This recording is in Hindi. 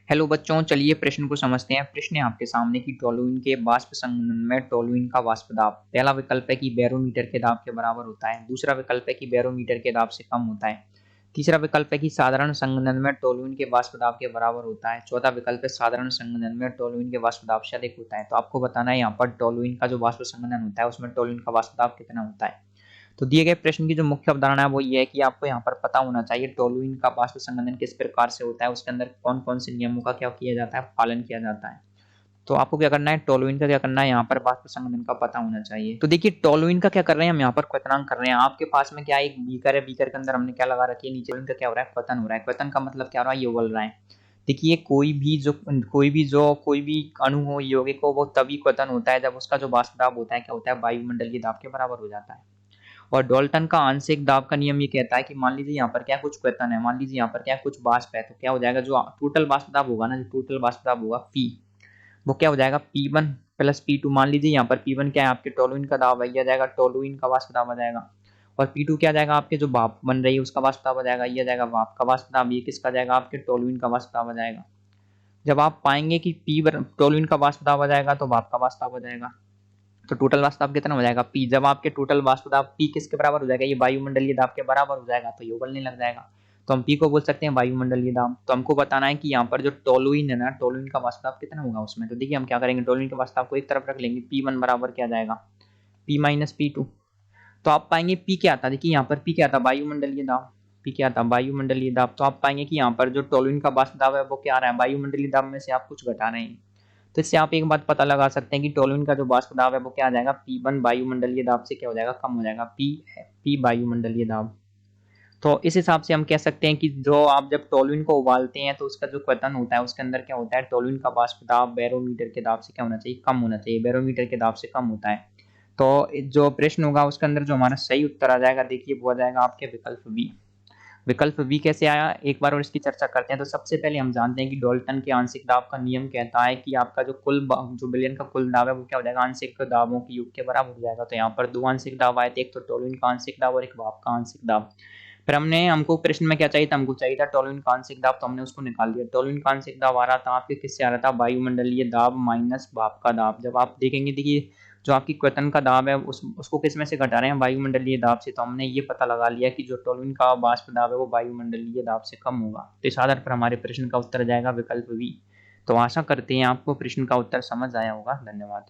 हेलो बच्चों, चलिए प्रश्न को समझते हैं। प्रश्न है आपके सामने कि टोलुइन के वाष्प संघनन में टोलुइन का वाष्प दाब। पहला विकल्प है कि बैरोमीटर के दाब के बराबर होता है। दूसरा विकल्प है कि बैरोमीटर के दाब से कम होता है। तीसरा विकल्प है कि साधारण संघनन में टोलुइन के वाष्प दाब के बराबर होता है। चौथा विकल्प है साधारण संघनन में टोलुइन के वाष्प दाब से अधिक होता है। तो आपको बताना है यहाँ पर टोलुइन का जो वाष्प संघनन होता है उसमें टोलुइन का वाष्प दाब कितना होता है। तो दिए गए प्रश्न की जो मुख्य अवधारणा है वो ये है कि आपको यहाँ पर पता होना चाहिए टोलुइन का वाष्प संघनन किस प्रकार से होता है, उसके अंदर कौन कौन से नियमों का क्या किया जाता है, पालन किया जाता है। तो आपको क्या करना है, टोलुइन का क्या करना है, यहाँ पर वाष्प संघनन का पता होना चाहिए। तो देखिए टोलुइन का क्या कर रहे हैं हम यहाँ पर क्वथनांक कर रहे हैं। आपके पास में क्या एक बीकर है, बीकर के अंदर हमने क्या लगा रखी है, नीचे इनका क्या हो रहा है, क्वथन हो रहा है। क्वथन का मतलब क्या हो रहा है, ये उबल रहा है। देखिए कोई भी अणु हो, यौगिक हो, वो तभी क्वथन होता है जब उसका जो वाष्प दाब होता है क्या होता है, वायुमंडलीय दाब के बराबर हो जाता है। और डाल्टन का आंशिक दाब का नियम ये कहता है कि मान लीजिए यहाँ पर क्या कुछ क्वेश्चन है, मान लीजिए यहाँ पर क्या कुछ वाष्प है, तो क्या हो जाएगा, जो टोटल वाष्प दाब होगा ना, जो टोटल वाष्प दाब होगा पी, वो क्या हो जाएगा P1 प्लस P2। मान लीजिए यहाँ पर P1 क्या है, आपके टोलुइन का दाब है, ये आ जाएगा टोलुइन का वाष्प दाब आ जाएगा। और P2 क्या आ जाएगा, आपके जो भाप बन रही है उसका वाष्प दाब आ जाएगा, ये आ जाएगा भाप का वाष्प दाब। ये किसका जाएगा, आपके टोलुइन का वाष्प दाब आ जाएगा। जब आप पाएंगे कि P टोलुइन का वाष्प दाब आ जाएगा तो भाप का वाष्प दाब आ जाएगा। तो टोटल वाष्प दाब कितना हो जाएगा, पी। जब आपके टोटल वाष्प दाब पी किसके बराबर हो जाएगा, ये वायुमंडलीय दाब के बराबर हो जाएगा, तो ये उबलने लग जाएगा। तो हम पी को बोल सकते हैं वायुमंडलीय दाब। तो हमको बताना है कि यहाँ पर जो टोलुइन है ना, टोलुइन का वाष्प दाब कितना होगा उसमें। तो देखिए हम क्या करेंगे, टोलुइन के वाष्प दाब को एक तरफ रख लेंगे, P1 बराबर क्या जाएगा, P माइनस P2। तो आप पाएंगे पी क्या आता है, देखिए यहाँ पर पी क्या था, वायुमंडलीय दाब। पी क्या था, वायुमंडलीय दाब। तो आप पाएंगे कि यहाँ पर जो टोलुइन का वाष्प दाब है वो क्या आ रहा है, वायुमंडलीय दाब में से आप कुछ घटा रहे हैं। तो इससे आप एक बात पता लगा सकते हैं कि टोलुइन का जो वाष्प दाब है वो क्या आ जाएगा, P1 वायुमंडलीय दाब से क्या हो जाएगा, कम हो जाएगा, P वायुमंडलीय दाब। तो इस हिसाब से हम कह सकते हैं कि जो आप जब टोलुइन को उबालते हैं तो उसका जो क्वथन होता है उसके अंदर क्या होता है, टोलुइन का वाष्प दाब बैरोमीटर के दाब से क्या होना चाहिए, कम होना चाहिए, बैरोमीटर के दाब से कम होता है। तो जो प्रश्न होगा उसके अंदर जो हमारा सही उत्तर आ जाएगा, देखिए वो आ जाएगा आपके विकल्प बी। विकल्प बी कैसे आया, एक बार और इसकी चर्चा करते हैं। तो सबसे पहले हम जानते हैं कि डाल्टन के आंशिक दाब का नियम कहता है कि आपका जो जो विलयन का कुल दाब है वो क्या हो जाएगा, आंशिक दाबों के योग के बराबर हो जाएगा। तो यहाँ पर दो आंशिक दाब आए थे, एक तो टोलुइन का आंशिक दाब और एक भाप का आंशिक दाब। फिर हमको प्रश्न में क्या चाहिए था, हमको चाहिए था टोलुइन का आंशिक दाब, तो हमने उसको निकाल दिया। टोलुइन का आंशिक दाब आ रहा था आपके किससे आ रहा था, वायुमंडलीय दाब माइनस भाप का दाब। जब आप देखेंगे, देखिए जो आपकी क्वेतन का दाब है उसको किस में से घटा रहे हैं, वायुमंडलीय दाब से। तो हमने ये पता लगा लिया कि जो टोलुइन का वाष्प दाब है वो वायुमंडलीय दाब से कम होगा। तो इस आधार पर हमारे प्रश्न का उत्तर जाएगा विकल्प बी। तो आशा करते हैं आपको प्रश्न का उत्तर समझ आया होगा। धन्यवाद।